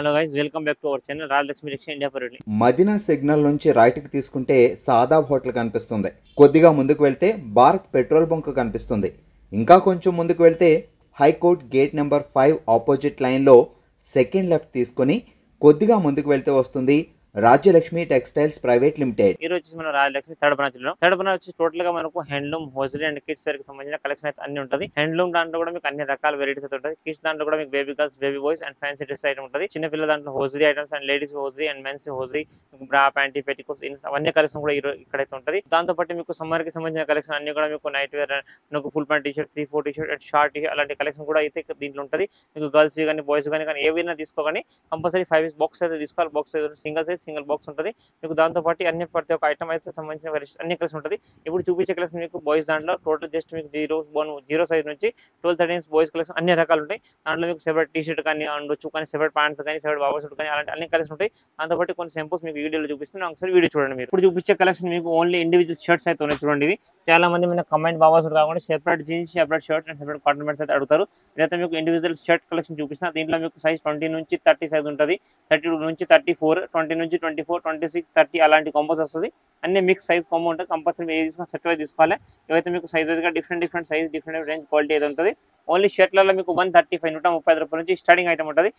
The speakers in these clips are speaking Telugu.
Hello guys, welcome back to our channel Rajalakshmi rickshaw India పర్యటన. మదీనా సిగ్నల్ నుంచి రైట్కి తీసుకుంటే సాదాబ్ హోటల్ కనిపిస్తుంది. కొద్దిగా ముందుకు వెళ్తే భారత్ పెట్రోల్ బంక్ కనిపిస్తుంది. ఇంకా కొంచెం ముందుకు వెళ్తే హైకోర్ట్ గేట్ నెంబర్ 5 ఆపోజిట్ లైన్లో సెకండ్ లెఫ్ట్ తీసుకొని కొద్దిగా ముందుకు వెళ్తే వస్తుంది రాజ్యలక్ష్మి టెక్స్టైల్స్ ప్రైవేట్ లిమిటెడ్. ఈ రోజు మనం రాజలక్ష్మి థర్డ్ బ్రాంచ్ వచ్చి టోటల్ గా మనకు handloom, hosiery and kids wear కి సంబంధించిన కలెక్షన్ అయితే అన్ని ఉంటుంది. హ్యాండ్లూమ్ దాంట్లో కూడా మీకు అన్ని రకాల వెరైటీస్ అయితే ఉంటుంది. కిడ్స్ దాంట్లో కూడా మీకు baby girls, baby boys and fancy dress item ఉంటుంది. చిన్న పిల్లల దాంట్లో hosiery items and ladies hosiery and men's hosiery, bra, panty, petticoats అవన్నీ కలెక్షన్ కూడా ఇక్కడైతే ఉంటుంది. దాంతో పాటు మీకు సమ్మర్ కి సంబంధించిన కలెక్షన్ అన్ని కూడా మీకు నైట్ వేర్, మీకు full pant T-shirt, 3/4 T-shirt and short T-shirt అలాంటి కలెక్షన్ కూడా అయితే దీంట్లో ఉంటుంది. మీకు గర్ల్స్ కానీ బాయ్స్ కానీ ఏవైనా తీసుకోగానే కంపల్సరీ 5 పీస్ బాక్స్ అయితే తీసుకోవాలి. Box single size single box ఉంటుంది. మీకు దాంతో పాటు అన్ని ప్రతి ఒక్క ఐటమ్ అయితే సంబంధించిన అన్ని కలెక్షన్ ఉంటుంది. ఇప్పుడు చూపించే కలెక్షన్ మీకు బాయ్స్ దాంట్లో టోటల్ జస్ట్ మీకు 0 సైజ్ నుంచి 12-13 బాయ్స్ కలెక్షన్ అన్ని రకాలు ఉంటాయి. దాంట్లో మీకు సెపరేట్ టీ-షర్ట్ కానీ ఉండొచ్చు, కానీ సెపరేట్ ప్యాంట్స్ కానీ సెపరేట్ బాబా సూట్ కానీ అలాంటి అన్ని కలెక్షన్ ఉంటాయి. దాంతో పాటు కొన్ని సింపుల్స్ మీకు వీడియోలో చూపిస్తున్నాను, ఒకసారి వీడియో చూడండి. మీరు ఇప్పుడు చూపించే కలెక్షన్ మీకు ఓన్లీ ఇండివిజువల్ షర్ట్స్ అయితే ఉన్నాయి. చూడండి, ఇవి చాలా మంది మన కమెంట్ బాబా సూట్ కాకుండా separate jeans, separate shirt and separate cotton pants అయితే అడుగుతారు. ఇదైతే మీకు ఇండివిజువల్ షర్ట్ కలెక్షన్ చూపిస్తున్నా. దీంట్లో మీకు సైజ్ 20 నుంచి 30 సైజ్ ఉంటుంది, 32 నుంచి 34, 20 నుంచి 24, 26, 30 అలాంటి కాంబోస్ వస్తుంది. అన్ని మిక్స్ సైజ్ కాంబో ఉంటుంది. కంపల్సరీ ఏది తీసుకున్నా సెట్ వైజ్ తీసుకోవాలి. ఇవైతే మీకు సైజ్ వైజ్గా different size, different range quality అయితే ఉంటుంది. ఓన్లీ షర్ట్లలో మీకు 135 130 రూపాయల నుంచి స్టార్టింగ్ ఐటమ్ ఉంటుంది.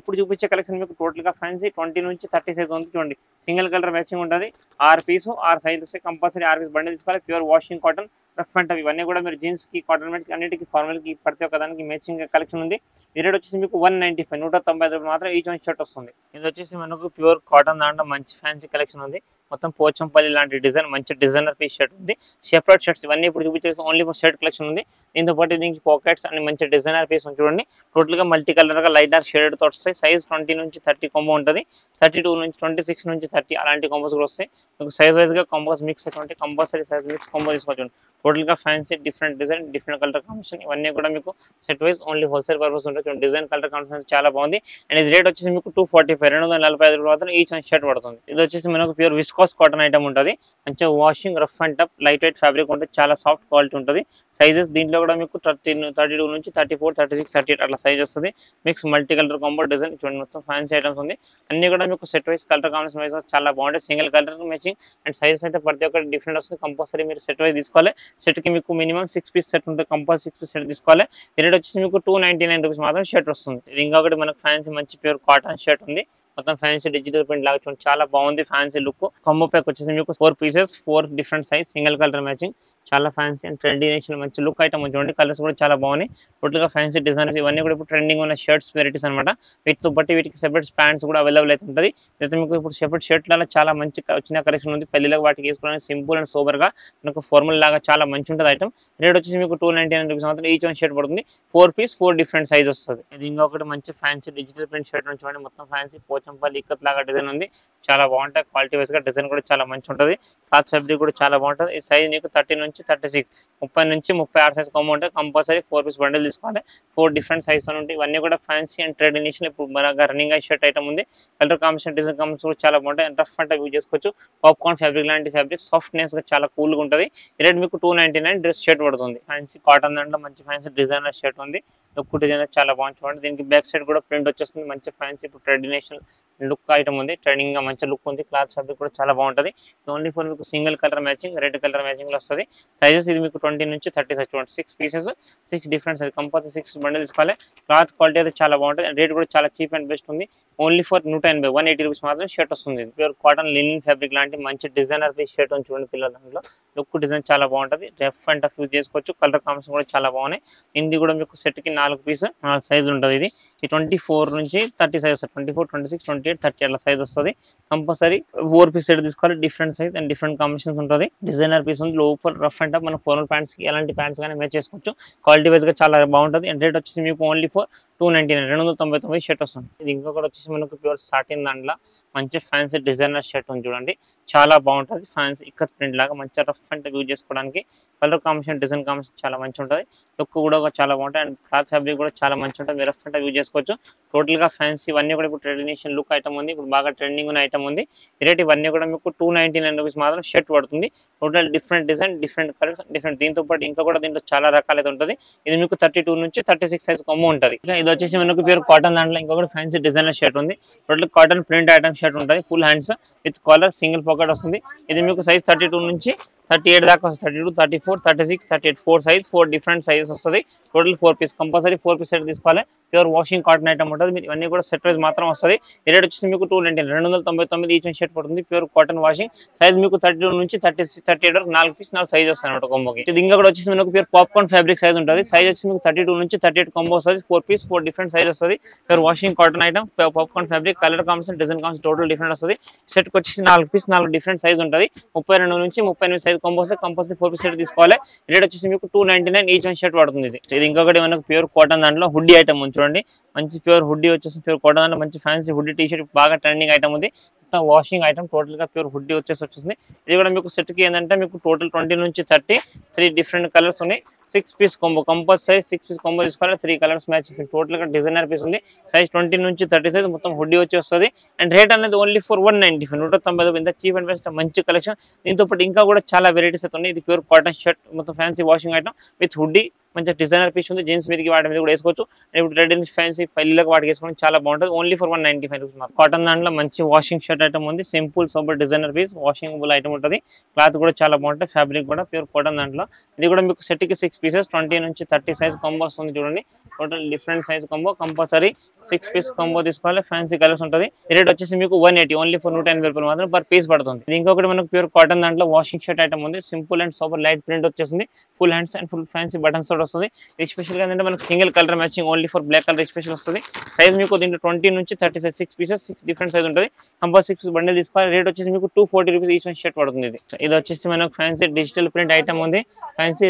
ఇప్పుడు చూపించే కలెక్షన్ మీకు టోటల్గా ఫ్యాన్సీ 20 నుంచి 30 సైజ్ ఉంది. చూడండి, సింగిల్ కలర్ మ్యాచింగ్ ఉంటుంది. 6 పీస్ 6 సైజ్ వస్తే కంపల్సరీ 6 పీస్ బండి తీసుకోవాలి. Pure washing cotton, rough and tough ఇవన్నీ కూడా మీరు జీన్స్ కి, కాటన్ ప్యాంట్స్ అన్నిటికీ ఫార్మల్ కి ప్రతి ఒక్క దానికి మ్యాచింగ్ కలెక్షన్ ఉంది. ఈ రేట్ వచ్చేసి మీకు 195 190 రూపాయలు మాత్రం ఈచ్ వన్ షర్ట్ వస్తుంది. ఇది వచ్చేసి మనకు ప్యూర్ కాటన్ దాంట్లో మంచి ఫ్యాన్సీ కలెక్షన్ ఉంది. మొత్తం పోచంపల్లి లాంటి డిజైన్, మంచి డిజైనర్ పీస్ షర్ట్ ఉంది. సెపరేట్ షర్ట్స్ ఇవన్నీ ఇప్పుడు చూపించేసి ఓన్లీ షర్ట్ కలెక్షన్ ఉంది. దీంతో పాటు దీనికి పాకెట్స్ అన్ని మంచి డిజైనర్ పీస్ ఉంది. చూడండి, టోటల్ గా మల్టీ కలర్ గా లైట్ డార్క్ షేడెడ్ తో వస్తాయి. సైజ్ 20 నుంచి 30 కాంబో ఉంటుంది. 32 నుంచి 26 నుంచి 30 అలాంటి కాంబోస్ కూడా వస్తాయి. మీకు సైజ్ వైజ్ గా కాంబోస్ మిక్స్ అయితే కంపల్సరీ సైజ్ మిక్స్ కాంబో తీసుకోవచ్చు. టోటల్ గా fancy different design, different colour combination ఇవన్నీ కూడా మీకు set wise only wholesale purpose ఉంటుంది. డిజైన్ కలర్ కాంబినేషన్ చాలా బాగుంది. అండ్ ఇది రేట్ వచ్చేసి మీకు 245 245 రూపాయలు మాత్రం ఈచ్ వన్ షర్ట్ పడుతుంది. ఇది వచ్చేసి మనకు ప్యూర్ విస్కాస్ కాటన్ ఐటమ్ ఉంటుంది. మంచిగా washing, rough and tough, light weight fabric ఉంటుంది. చాలా సాఫ్ట్ క్వాలిటీ ఉంటుంది. సైజెస్ దీంట్లో కూడా మీకు 32 నుంచి 34, 36, 38 అట్లా సైజ్ వస్తుంది. Mix multi colour combo design చూడండి, మొత్తం ఫ్యాన్సీ ఐటమ్స్ ఉంది. అన్ని కూడా మీకు set wise colour combination wise చాలా బాగుంటాయి. Single colour matching and sizes అయితే ప్రతి ఒక్కటి డిఫరెంట్ వస్తుంది. కంపల్సరీ మీరు సెట్ వైజ్ తీసుకోవాలి. సెట్ కి మీకు మినిమం 6 పీస్ సెట్ ఉంటుంది. కంపల్సరీ 6 పీస్ సెట్ తీసుకోవాలి. ఈ రేట్ వచ్చేసి మీకు 299 రూపీస్ మాత్రం షర్ట్ వస్తుంది. ఇది ఇంకొకటి మనకు ఫ్యాన్సీ మంచి ప్యూర్ కాటన్ షర్ట్ ఉంది. మొత్తం ఫ్యాన్సీ డిజిటల్ ప్రింట్ లాగా చూడండి, చాలా బాగుంది ఫ్యాన్సీ లుక్. కాంబో ప్యాక్ వచ్చేసి మీకు 4 pieces 4 different size, single colour matching, చాలా ఫ్యాన్సీ అండ్ ట్రెండీ మంచి లుక్ ఐటమ్ చూడండి. కలర్స్ కూడా చాలా బాగున్నాయి. టోటల్ గా ఫ్యాన్సీ డిజైనర్స్ ఇవన్నీ కూడా ఇప్పుడు ట్రెండింగ్ ఉన్న షర్ట్స్ వెరైటీస్ అనమాట. వీటితో బట్టి వీటికి సెపరేట్ ప్యాంట్స్ కూడా అవైలబుల్ అయితే ఉంటుంది. అయితే మీకు ఇప్పుడు సెపరేట్ షర్ట్లలో చాలా మంచి వచ్చిన కలెక్షన్ ఉంది. పెళ్లిలకు వాటికి వేసుకోవడానికి సింపుల్ అండ్ సోబర్ గా మనకు ఫార్మల్ లాగా చాలా మంచి ఉంటుంది ఐటమ్. రేట్ వచ్చేసి మీకు 299 రూపీస్ మాత్రం ఈచ్ వన్ షర్ట్ పడుతుంది. 4 పీస్ 4 డిఫరెంట్ సైజ్ వస్తుంది. ఇది ఇంకొకటి మంచి ఫ్యాన్సీ డిజిటల్ ప్రింట్ షర్ట్ చూడండి, మొత్తం ఫ్యాన్సీ పోచంపల్లి ఇక్కత్ లాగా డిజైన్ ఉంది. చాలా బాగుంటాయి. క్వాలిటీ వైజ్ గా డిజైన్ కూడా చాలా మంచి ఉంటుంది. క్లాత్ ఫ్యాబ్రిక్ కూడా చాలా బాగుంటుంది. ఈ సైజ్ మీకు 30 నుంచి 36, 30 నుంచి 36 సైజ్ కాంబో ఉంటుంది. కంపల్సరీ 4 పీస్ బండిల్ తీసుకోవాలి. 4 డిఫరెంట్ సైజ్ తో ఉంటాయి. ఇవన్నీ కూడా ఫ్యాన్సీ అండ్ ట్రెడిషనల్ ఇప్పుడు మనగా రన్నింగ్ షర్ట్ ఐటమ్ ఉంది. కలర్ కాంబినేషన్, డిజైన్ కాంబినేషన్ కూడా చాలా బాగుంటాయి. అండ్ రఫ్ అంటే యూజ్ చేసుకోవచ్చు. పాప్కార్న్ ఫ్యాబ్రిక్ లాంటి ఫ్యాబ్రిక్ సాఫ్ట్నెస్ గా చాలా కూల్ గా ఉంటుంది. ఈ రేట్ మీకు 299 డ్రెస్ షర్ట్ పడుతుంది. ఫ్యాన్సీ కాటన్ దాంట్లో మంచి ఫ్యాన్సీ డిజైనర్ షర్ట్ ఉంది. లుక్ డిజైన్ చాలా బాగుంది చూడండి. దీనికి బ్యాక్ సైడ్ కూడా ప్రింట్ వచ్చేస్తుంది. మంచి ఫ్యాన్సీ ఇప్పుడు ట్రెడిషనల్ లుక్ ఐటమ్ ఉంది. ట్రెండింగ్ గా మంచి లుక్ ఉంది. క్లాత్ ఫ్యాబ్రిక్ కూడా చాలా బాగుంటుంది. ఓన్లీ ఫర్ మీకు single colour matching, red colour matching లో వస్తుంది. సైజెస్ ఇది మీకు 20 నుంచి 30 సైజ్ చూడండి. 6 pieces 6 different size, compulsory 6 bundle తీసుకోవాలి. క్లాత్ క్వాలిటీ అయితే చాలా బాగుంటుంది. రేట్ కూడా చాలా చీప్ అండ్ బెస్ట్ ఉంది. ఓన్లీ ఫర్ 180 180 రూపీస్ మాత్రం షర్ట్ వస్తుంది. ప్యూర్ కాటన్ లినిన్ ఫ్యాబ్రిక్ లాంటి మంచి డిజైనర్ పీస్ షర్ట్ ఉంది చూడండి. పిల్లల దాంట్లో లుక్ డిజైన్ చాలా బాగుంటుంది. రఫ్ అండ్ టఫ్ యూజ్ చేసుకోవచ్చు. కలర్ కాంబినేషన్ కూడా చాలా బాగున్నాయి. ఇది కూడా మీకు సెట్ కి 4 పీస్ సైజ్ ఉంటుంది. ఇది 24 నుంచి 30 సైజ్ వస్తుంది. 24, 26, 28, 30 అట్లా సైజ్ వస్తుంది. కంపల్సరీ 4 పీస్ సెట్ తీసుకోవాలి. Different size and different combinations ఉంటుంది. డిజైనర్ పీస్ ఉంది. లోపల రఫ్ అండ్ టఫ్ మన ఫార్మల్ ప్యాంట్స్ కి ఎలాంటి ప్యాంట్స్ కానీ మ్యాచ్ చేసుకోవచ్చు. క్వాలిటీ వైజ్ గా చాలా బాగుంటుంది. అండ్ రేట్ వచ్చేసి మీకు ఓన్లీ ఫర్ 299 299 షర్ట్ వస్తుంది. ఇది ఇంకొకటి వచ్చేసి మనకు ప్యూర్ సాటిన్ దాంట్లో మంచి ఫ్యాన్సీ డిజైనర్ షర్ట్ ఉంది చూడండి. చాలా బాగుంటుంది. ఫ్యాన్సీ ఇక్కత్ ప్రింట్ లాగా మంచిగా రఫ్ అండ్ యూజ్ చేసుకోవడానికి. కలర్ కాంబినేషన్, డిజైన్ కాంబినేషన్ చాలా మంచి ఉంటుంది. లుక్ కూడా చాలా బాగుంటుంది. అండ్ క్లాత్ ఫ్యాబ్రిక్ కూడా చాలా మంచి ఉంటుంది. రఫ్ అండ్ యూజ్ చేసుకోవచ్చు. టోటల్ గా ఫ్యాన్సీ ఇవన్నీ కూడా ఇప్పుడు ట్రెడిషనల్ లుక్ ఐటమ్ ఉంది. ఇప్పుడు బాగా ట్రెండింగ్ ఉన్న ఐటమ్ ఉంది. రేట్ ఇవన్నీ కూడా మీకు 299 రూపీస్ మాత్రం షర్ట్ పడుతుంది. Total different design, different colours, different. దీంతో పాటు ఇంకా కూడా దీంట్లో చాలా రకాలైతే ఉంటుంది. ఇది మీకు 32 నుంచి 36 సైజ్ కొమ్మ ఉంటుంది. ఇది వచ్చేసి మనకు ప్యూర్ కాటన్ దాంట్లో ఇంకొకటి ఫ్యాన్సీ డిజైనర్ షర్ట్ ఉంది. Total cotton print item shirt ఉంటుంది. Full hands with collar single pocket వస్తుంది. ఇది మీకు సైజ్ 32 నుంచి 38 దాకా వస్తుంది. 32, 34, 36, 38 4 సైజ్ 4 డిఫరెంట్ సైజెస్ వస్తుంది. Total 4 piece compulsory 4 piece set తీసుకోవాలి. ప్యూర్ వాషింగ్ కాటన్ ఐటమ్ ఉంటుంది. మీరు ఇవన్నీ కూడా సెట్ వైజ్ మాత్రం వస్తుంది. ఈ రేట్ వచ్చేసి మీకు 299 ఈచ్ షర్ట్ పడుతుంది. ప్యూర్ కాటన్ వాషింగ్ సైజ్ మీకు 32 నుంచి 38 వరకు 4 పీస్ 4 సైజ్ వస్తాయి అన్నమాట కొంబోకి. ఇది ఇంకా కూడా వచ్చేసి మీకు ప్యూర్ పాప్కార్న్ ఫ్యాబ్రిక్ సైజ్ ఉంటుంది. సైజ్ వచ్చి మీకు 32 నుంచి 38 combo size 4 piece 4 different size వస్తుంది. Pure washing cotton item popcorn fabric colour combination design combination total different వస్తుంది. సెట్ కి వచ్చేసి 4 పీస్ 4 డిఫరెంట్ సైజ్ ఉంటుంది. 32 నుంచి 38 size combo compulsory 4 piece set తీసుకోవాలి. రేట్ వచ్చేసి మీకు 299 ఈచ్ షర్ట్ పడుతుంది. ఇది ఇంకొకటి మనకు ప్యూర్ కాటన్ దాంట్లో హుడ్డీ ఐటమ్ ఉంది చూడండి. మంచి ప్యూర్ హుడ్డీ వచ్చేసి ప్యూర్ కాటన్ దాంట్లో మంచి ఫ్యాన్సీ హుడ్డీ టీ షర్ట్ బాగా ట్రెండింగ్ ఐటమ్ ఉంది. మొత్తం వాషింగ్ ఐటమ్ టోటల్ గా ప్యూర్ హుడ్డీ వచ్చేసింది. ఇది కూడా మీకు సెట్ కి ఏంటంటే మీకు టోటల్ 20 నుంచి 30 3 డిఫరెంట్ కలర్స్ ఉన్నాయి. 6 piece combo compulsory 6 piece combo తీసుకోవాలి. 3 కలర్స్ మ్యాచ్ టోటల్ గా డిజైనర్ పీస్ ఉంది. సైజ్ 20 నుంచి 30 సైజ్ మొత్తం హుడ్డీ వచ్చి వస్తుంది. అండ్ రేట్ అనేది ఓన్లీ ఫర్ 195 190 ఇంత చీప్ అండ్ బెస్ట్ మంచి కలెక్షన్. దీంతో పాటు ఇంకా కూడా చాలా వెరైటీస్ అయితే ఉన్నాయి. ఇది ప్యూర్ కాటన్ షర్ట్ మొత్తం fancy washing item with hoodie మంచి డిజైనర్ పీస్ ఉంది. జీన్స్ మీదకి వాటి మీద కూడా వేసుకోవచ్చు. ఇప్పుడు రెడ్ అండ్ ఫ్యాన్సీ పల్లెలకు వాటికి వేసుకోవడం చాలా బాగుంటుంది. Only for 195 rupees. కాటన్ దాంట్లో మంచి వాషింగ్ షర్ట్ ఐటమ్ ఉంది. Simple super designer piece washing item ఉంటుంది. క్లాత్ కూడా చాలా బాగుంటుంది. ఫ్యాబ్రిక్ కూడా ప్యూర్ కాటన్ దాంట్లో. ఇది కూడా మీకు సెట్ కి 6 పీసెస్ 20 నుంచి 30 సైజ్ కాంబో వస్తుంది చూడండి. Total different size combo compulsory 6 piece combo తీసుకోవాలి. ఫ్యాన్సీ కలర్స్ ఉంటుంది. రేట్ వచ్చేసి మీకు 180 ఓన్లీ ఫర్ 180 రూపాయలు మాత్రం పర్ పీస్ పడుతుంది. ఇది ఇంకొకటి మనకు ప్యూర్ కాటన్ దాంట్లో వాషింగ్ షర్ట్ ఐటమ్ ఉంది. Simple and super light print వచ్చేసింది. Full hands and full fancy buttons తోటి వస్తుంది. స్పెషల్ గా ఏంటంటే మనకు single colour matching only for black colour special వస్తుంది. సైజ్ మీకు దీంట్లో 20 నుంచి 30 సైజ్ 6 పీసెస్ 6 డిఫరెంట్ సైజ్ ఉంటుంది. కంపల్సరీ 6 బండిల్ తీసుకోవాలి. రేట్ వచ్చేసి మీకు 240 రూపీస్ ఈచ్ షర్ట్ పడుతుంది. ఇది వచ్చేసి మనకు ఫ్యాన్సీ డిజిటల్ ప్రింట్ ఐటమ్ ఉంది. ఫ్యాన్సీ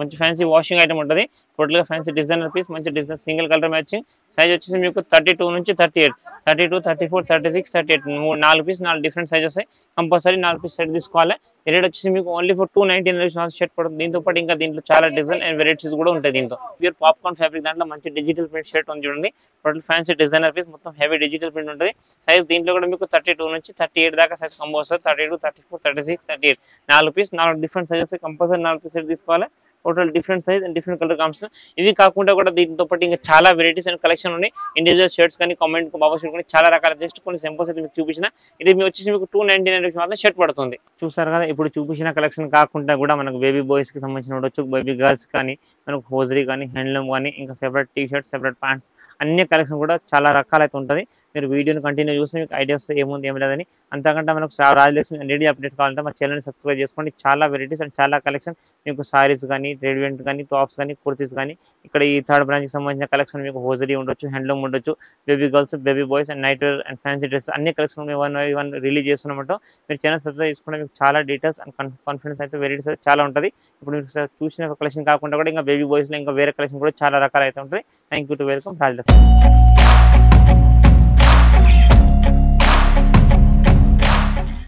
మంచి ఫ్యాన్సీ వాషింగ్ ఐటమ్ ఉంటుంది. టోటల్ గా ఫ్యాన్సీ డిజైనర్ పీస్ మంచి design single colour matching. Size వచ్చేసి మీకు 32 నుంచి 38 32 34 36 38 4 పీస్ 4 డిఫరెంట్ సైజ్ వస్తాయి. కంపల్సరీ 4 పీస్ సెట్ తీసుకోవాలి. రేట్ వచ్చేసి మీకు ఓన్లీ ఫర్ 299 షర్ట్ పడుతుంది. దీంతో పాటు ఇంకా దీంట్లో చాలా డిజైన్ అండ్ వెరైటీస్ కూడా ఉంటాయి. దీంతో ప్యూర్ పాప్కార్న్ ఫ్యాబ్రిక్ దాంట్లో మంచి డిజిటల్ ప్రింట్ షర్ట్ ఉంది చూడండి. టోటల్ ఫ్యాన్సీ డిజైనర్ పీస్ మొత్తం హెవీ డిజిటల్ ప్రింట్ ఉంటుంది. సైజ్ దీంట్లో కూడా మీకు 32 నుంచి 38 దాకా సైజ్ కంబో వస్తుంది. 32 34 36 38 4 piece 4 different sizes compulsory 4 piece set తీసుకోవాలి. Total different size and different colour combination. ఇవి కాకుండా కూడా దీంతో పాటు ఇంకా చాలా వెరైటీస్ అండ్ కలెక్షన్ ఉన్నాయి. ఇండివిజువల్ షర్ట్స్ కానీ కామెంట్ బాబా షర్ట్ కానీ చాలా రకాల జస్ట్ కొన్ని సింపుల్స్ అయితే మీకు చూపించిన. ఇది మీ వచ్చేసి మీకు 299 రూపీస్ మాత్రం షర్ట్ పడుతుంది. చూసారు కదా ఇప్పుడు చూపించిన కలెక్షన్ కాకుండా కూడా మనకు బేబీ బాయ్స్ కి సంబంధించిన ఉండొచ్చు. బేబీ గర్ల్స్ కానీ మనకు హోజరీ కానీ హ్యాండ్లూమ్ కానీ ఇంకా separate T shirts separate pants అన్ని కలెక్షన్ కూడా చాలా రకాలైతే ఉంటుంది. మీరు వీడియోని కంటిన్యూ చూస్తే మీకు ఐడియా వస్తే ఏముంది ఏం లేదని. అంతకంటే మనకు రాజలక్ష్మి రెడీ అప్డేట్ కావాలంటే మా ఛానల్ని సబ్స్క్రైబ్ చేసుకోండి. చాలా వెరైటీస్ అండ్ చాలా కలెక్షన్ మీకు సారీస్ కానీ రెడీమేడ్ కానీ టాప్స్ కానీ కుర్తీస్ కానీ ఇక్కడ ఈ థర్డ్ బ్రాంచ్ కి సంబంధించిన కలెక్షన్ మీకు హోజరీ ఉండొచ్చు హ్యాండ్లూమ్ ఉండొచ్చు baby girls baby boys and night wear and fancy dress అన్ని కలెక్షన్ వన్ రిలీజ్ చేస్తున్నమాట. మీరు ఛానల్ సబ్స్క్రైబ్ చేసుకుంటే మీకు చాలా డీటెయిల్స్ అండ్ కాన్ఫిడెన్స్ అయితే వెరైటీస్ అయితే చాలా ఉంటుంది. ఇప్పుడు మీరు చూసిన కలెక్షన్ కాకుండా కూడా ఇంకా బేబీ బాయ్స్ లో ఇంకా వేరే కలెక్షన్ కూడా చాలా రకాలు అయితే ఉంటుంది. Thank you to welcome Rajalakshmi.